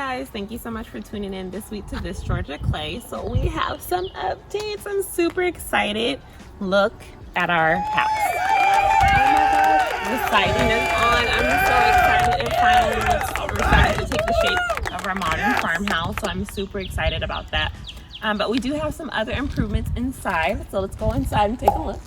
guys, thank you so much for tuning in this week to This Georgia Clay. So we have some updates. I'm super excited. Look at our house. The siding is on. I'm so excited. It finally looks starting to take the shape of our modern farmhouse. So I'm super excited about that. But we do have some other improvements inside. So let's go inside and take a look.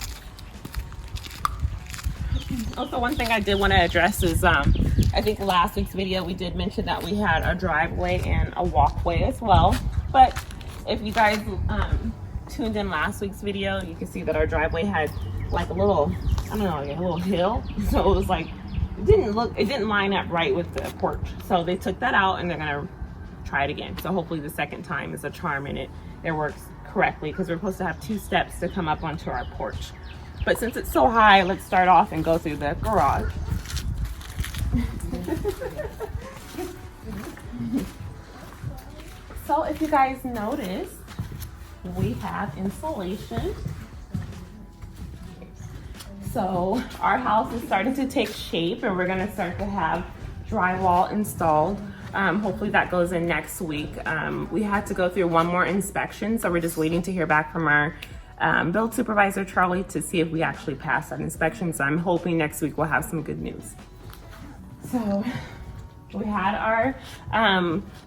Also, one thing I did want to address is I think last week's video we did mention that we had a driveway and a walkway as well. But if you guys tuned in last week's video, you can see that our driveway had like a little, I don't know, like a little hill. So it was like, it didn't line up right with the porch. So they took that out and they're gonna try it again. So hopefully the second time is a charm and it works correctly, because we're supposed to have 2 steps to come up onto our porch. But since it's so high, let's start off and go through the garage. So if you guys notice, we have insulation. So our house is starting to take shape and we're gonna start to have drywall installed. Hopefully that goes in next week. We had to go through one more inspection, so we're just waiting to hear back from our build supervisor Charlie to see if we actually passed that inspection. So I'm hoping next week we'll have some good news. So we had our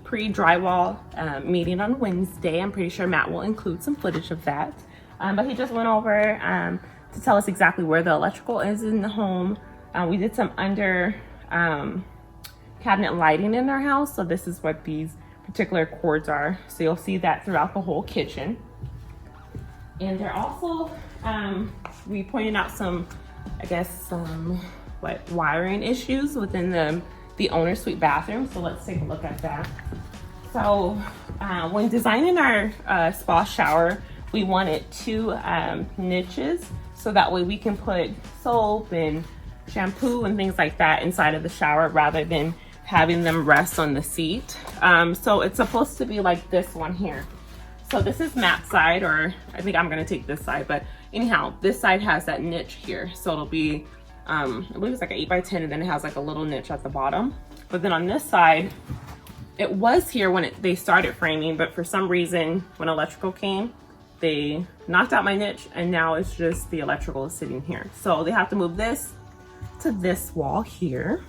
pre-drywall meeting on Wednesday. I'm pretty sure Matt will include some footage of that. But he just went over to tell us exactly where the electrical is in the home. We did some under cabinet lighting in our house. So this is what these particular cords are. So you'll see that throughout the whole kitchen. And they're also, we pointed out some, I guess, some wiring issues within the owner suite bathroom. So let's take a look at that. So when designing our spa shower, we wanted 2 niches, so that way we can put soap and shampoo and things like that inside of the shower rather than having them rest on the seat. So it's supposed to be like this one here. So this is Matt's side, or I think I'm gonna take this side, but anyhow, this side has that niche here. So it'll be, I believe it's like an 8x10, and then it has like a little niche at the bottom. But then on this side, it was here when they started framing, but for some reason, when electrical came, they knocked out my niche, and now it's just the electrical is sitting here. So they have to move this to this wall here.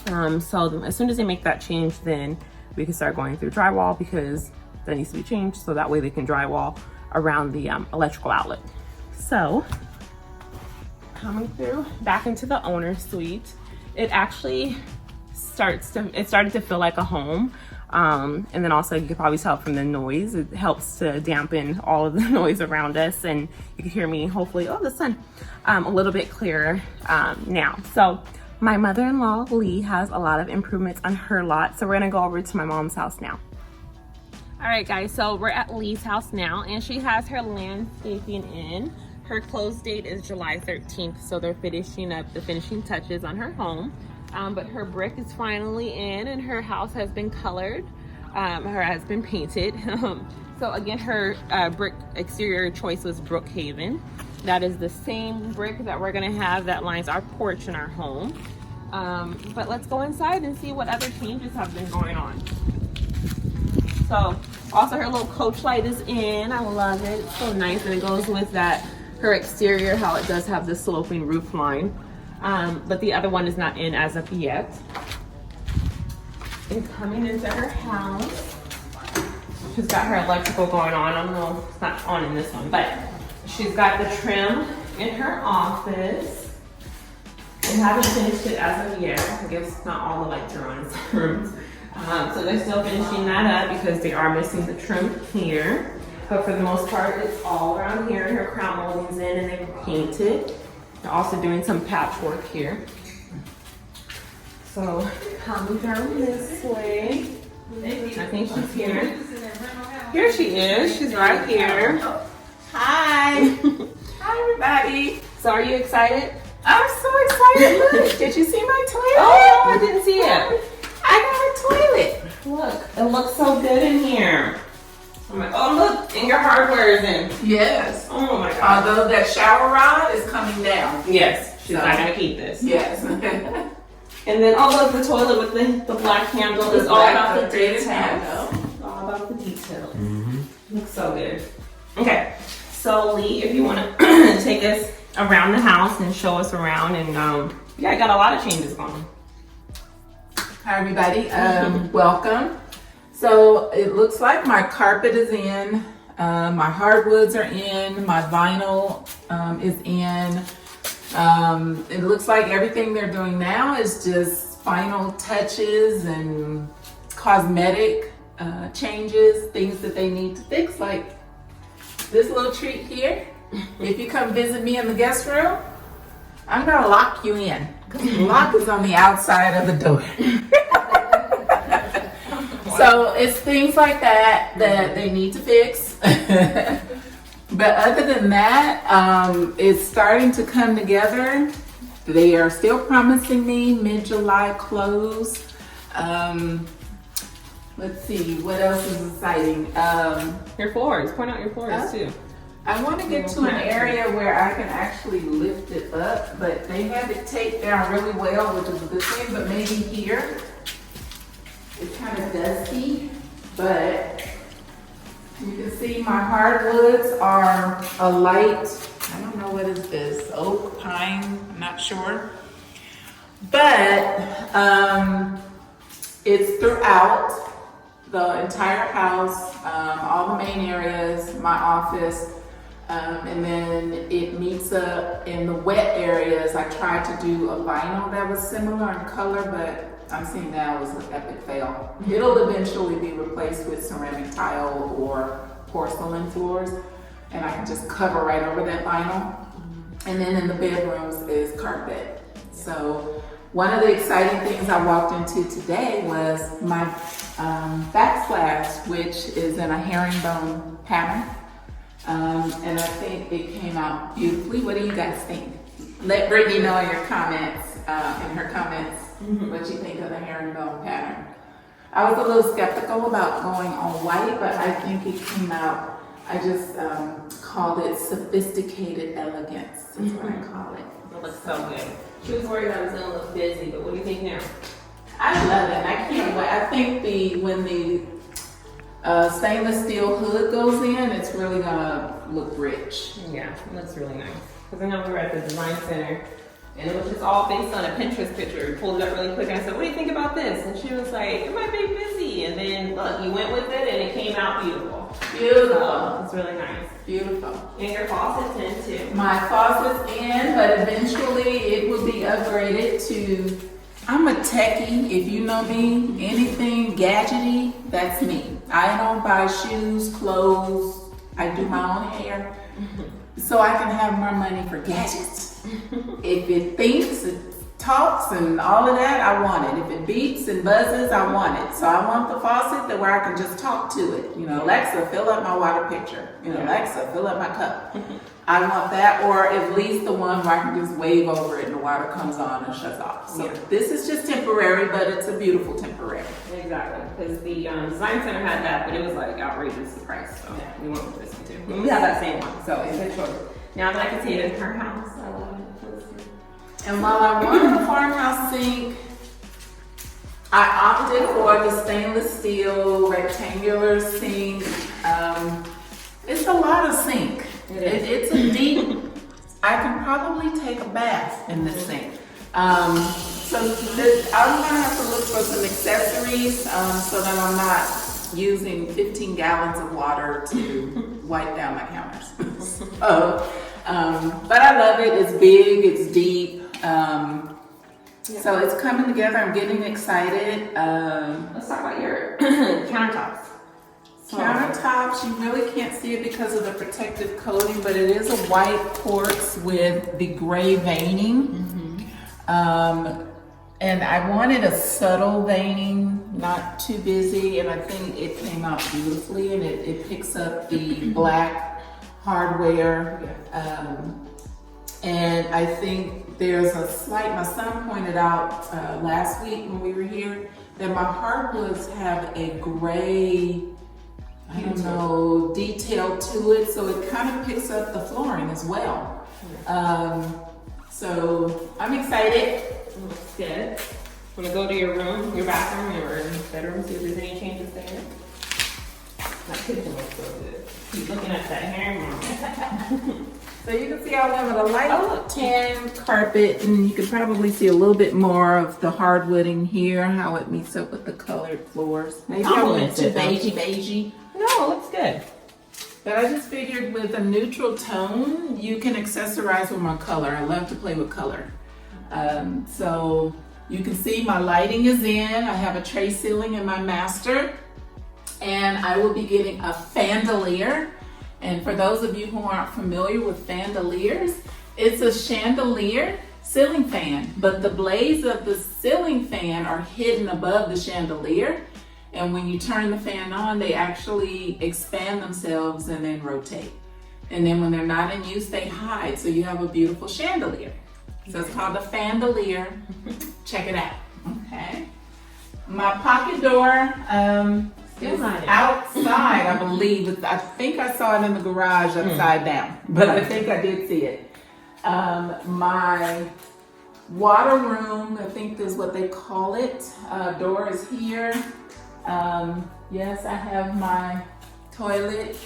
So as soon as they make that change, then we can start going through drywall, because that needs to be changed, so that way they can drywall around the electrical outlet. So coming through back into the owner suite, it actually started to feel like a home. And then also you can probably tell from the noise, it helps to dampen all of the noise around us, and you can hear me hopefully, oh, the sun, a little bit clearer now. So my mother-in-law Lee has a lot of improvements on her lot, so we're gonna go over to my mom's house now. All right guys, so we're at Lee's house now, and she has her landscaping in. Her close date is July 13th, so they're finishing up the finishing touches on her home. But her brick is finally in, and her house has been colored, has been painted. So again, her brick exterior choice was Brookhaven. That is the same brick that we're gonna have that lines our porch in our home. But let's go inside and see what other changes have been going on. So also her little coach light is in. I love it. It's so nice, and it goes with that, her exterior, how it does have this sloping roof line. But the other one is not in as of yet. And coming into her house, she's got her electrical going on. I don't know, it's not on in this one, but she's got the trim in her office. They haven't finished it as of yet. I guess not all the lights are on in some rooms. So they're still finishing that up because they are missing the trim here. But for the most part, it's all around here. Her crown molding's in and they've painted. They're also doing some patchwork here. So coming down this way, I think she's here. Here she is. She's right here. Hi. Hi, everybody. So are you excited? I'm so excited. Look, did you see my toilet? Oh, no, I didn't see it. I got a toilet. Look, it looks so good in here. I'm like, oh look, and your hardware is in. Yes. Oh my God. Although that shower rod is coming down. Yes, she's not gonna keep this. Yes. And then all of the toilet with the black handle is all about the details. All about the details. Looks so good. Okay, so Lee, if you want to take us around the house and show us around, and yeah, I got a lot of changes going on. Hi everybody, welcome. So it looks like my carpet is in, my hardwoods are in, my vinyl is in. It looks like everything they're doing now is just final touches and cosmetic changes, things that they need to fix, like this little treat here. If you come visit me in the guest room, I'm gonna lock you in, because the lock is on the outside of the door. So it's things like that that they need to fix. But other than that, it's starting to come together. They are still promising me mid-July close. Let's see, what else is exciting? Your floors, point out your floors too. I want to get to an area where I can actually lift it up, but they have it taped down really well, which is a good thing, but maybe here, it's kind of dusty, but you can see my hardwoods are a light, I don't know what is this, oak, pine, I'm not sure. But it's throughout the entire house, all the main areas, my office, and then it meets up in the wet areas. I tried to do a vinyl that was similar in color, but I'm seeing that was an epic fail. It'll eventually be replaced with ceramic tile or porcelain floors, and I can just cover right over that vinyl. And then in the bedrooms is carpet. So one of the exciting things I walked into today was my backsplash, which is in a herringbone pattern. And I think it came out beautifully. What do you guys think? Let Brittany know in your comments, in her comments, what you think of the herringbone pattern. I was a little skeptical about going on white, but I think it came out, I just called it sophisticated elegance. That's what I call it. It looks so good. She was worried I was gonna look busy, but what do you think now? I love it. I can't wait. I think when the stainless steel hood goes in, it's really gonna look rich. Yeah, it looks really nice. Because I know we were at the design center, and it was just all based on a Pinterest picture. We pulled it up really quick, and I said, what do you think about this? And she was like, it might be busy. And then, look, you went with it, and it came out beautiful. Beautiful. So, it's really nice. Beautiful. And your faucet's in, too. My faucet's in, but eventually it will be upgraded to, I'm a techie. If you know me, anything gadgety, that's me. I don't buy shoes, clothes. I do my own hair. So I can have more money for gadgets. If it thinks, it talks and all of that, I want it. If it beeps and buzzes, I want it. So I want the faucet that where I can just talk to it. You know, Alexa, fill up my water pitcher. You know, Alexa, fill up my cup. I want that, or at least the one where I can just wave over it and the water comes on and shuts off. So this is just temporary, but it's a beautiful temporary. Exactly, because the design center had that, but it was like outrageous the price. So we went with this one too. And we have that same one, so it's a good choice. Now that I can see it in her house, I love it. And while I wanted a farmhouse sink, I opted for the stainless steel rectangular sink. It's a lot of sink. It's a deep, I can probably take a bath in this sink. I'm gonna have to look for some accessories so that I'm not using 15 gallons of water to wipe down my counters. But I love it, it's big, it's deep. So it's coming together, I'm getting excited. Let's talk about your countertops. Countertops, you really can't see it because of the protective coating, but it is a white quartz with the gray veining. And I wanted a subtle veining, not too busy, and I think it came out beautifully, and it picks up the black hardware. And I think there's a slight, my son pointed out last week when we were here, that my hardwoods have a gray, I don't know, detail to it, so it kind of picks up the flooring as well. So I'm excited. Looks good. Want to go to your room, your bathroom, or bedroom, see if there's any changes there? My kitchen looks so good. Keep looking at that hair. So you can see I went with a light tan carpet, and you can probably see a little bit more of the hardwooding here, how it meets up with the colored floors. Maybe I went too beigey. No, it looks good. But I just figured with a neutral tone, you can accessorize with my color. I love to play with color. So you can see my lighting is in. I have a tray ceiling in my master. And I will be getting a chandelier. And for those of you who aren't familiar with chandeliers, it's a chandelier ceiling fan, but the blades of the ceiling fan are hidden above the chandelier. And when you turn the fan on, they actually expand themselves and then rotate. And then when they're not in use, they hide. So you have a beautiful chandelier. So it's called a chandelier. Check it out. Okay. My pocket door, it's outside, I believe. I think I saw it in the garage upside down, but I think I did see it. My water room, I think is what they call it, door is here. Yes, I have my toilet.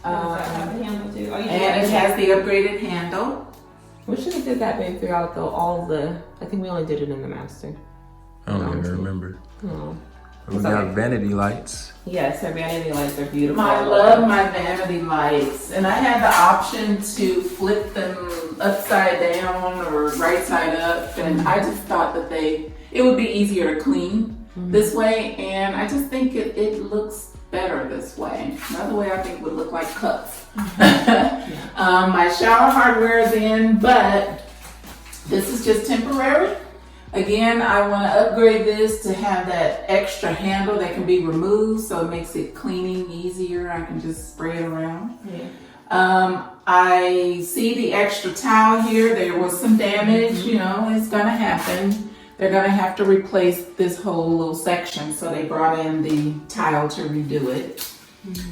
And it has the upgraded handle. We should have did that big throughout I think we only did it in the master. I don't even remember. Oh. We got vanity lights. Yes, her vanity lights are beautiful. I love my vanity lights, and I had the option to flip them upside down or right side up, and I just thought that it would be easier to clean this way, and I just think it looks better this way. Another way I think would look like cups. My shower hardware is in, but this is just temporary. Again, I want to upgrade this to have that extra handle that can be removed, so it makes it cleaning easier. I can just spray it around. I see the extra tile here. There was some damage, it's gonna happen. They're gonna have to replace this whole little section, so they brought in the tile to redo it.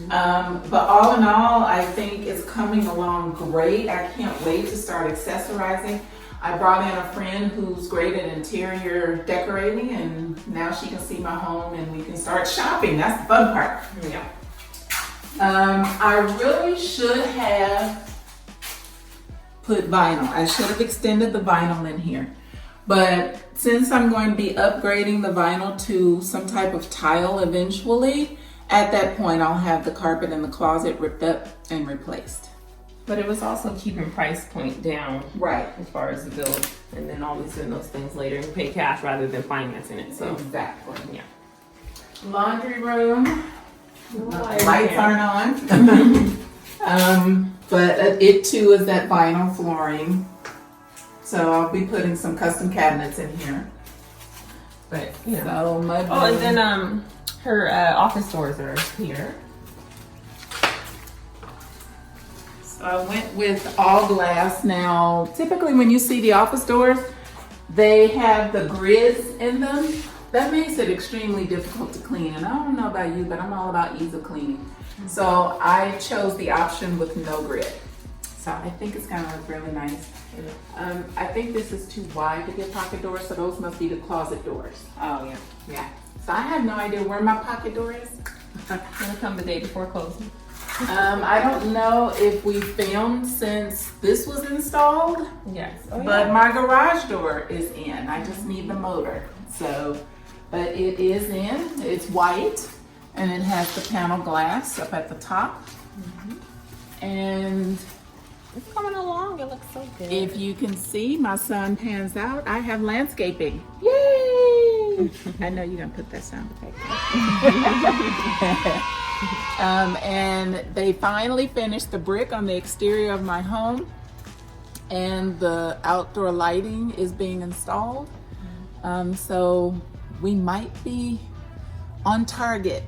But all in all, I think it's coming along great. I can't wait to start accessorizing. I brought in a friend who's great at interior decorating, and now she can see my home and we can start shopping. That's the fun part. Yeah. I really should have put vinyl. I should have extended the vinyl in here. But since I'm going to be upgrading the vinyl to some type of tile eventually, at that point I'll have the carpet in the closet ripped up and replaced. But it was also keeping price point down. Right. As far as the build. And then always doing those things later and pay cash rather than financing it. So exactly. Yeah. Laundry room. Lights aren't on. But it too is that vinyl flooring. So I'll be putting some custom cabinets in here. But So mudroom. Oh, and then her office doors are here. I went with all glass. Now, typically when you see the office doors, they have the grids in them. That makes it extremely difficult to clean. And I don't know about you, but I'm all about ease of cleaning. So I chose the option with no grid. So I think it's gonna look really nice. I think this is too wide to get pocket doors, so those must be the closet doors. Oh, yeah. Yeah. So I have no idea where my pocket door is. Gonna come the day before closing. I don't know if we filmed since this was installed, Yes. but my garage door is in. I just need the motor. So, but it is in. It's white, and it has the panel glass up at the top. And It's coming along. It looks so good. if you can see, my son pans out. I have landscaping. Yay! I know you're gonna put that sound effect. And they finally finished the brick on the exterior of my home, and the outdoor lighting is being installed. So we might be on target.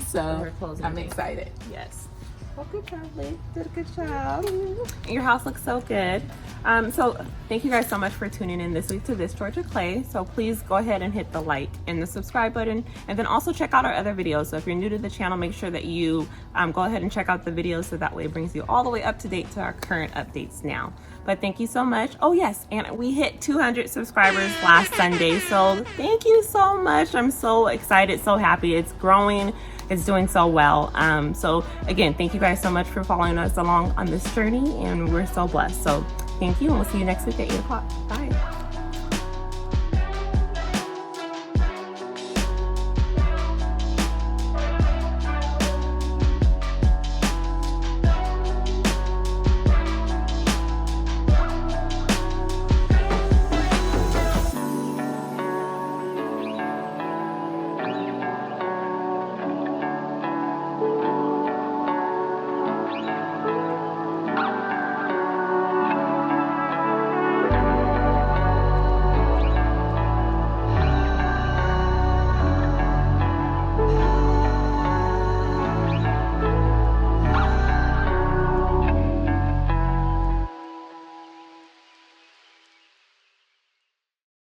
So We're closing I'm date. excited. Yes. Well, good job, Lee. Did a good job. Your house looks so good. So thank you guys so much for tuning in this week to This Georgia Clay. So please go ahead and hit the like and the subscribe button, and then also check out our other videos. So if you're new to the channel, make sure that you go ahead and check out the videos, so that way it brings you all the way up to date to our current updates now. But thank you so much. Oh yes, and we hit 200 subscribers last Sunday. So thank you so much. I'm so excited, so happy. It's growing. It's doing so well. So again, thank you guys so much for following us along on this journey, and we're so blessed. So thank you, and we'll see you next week at 8 o'clock. Bye.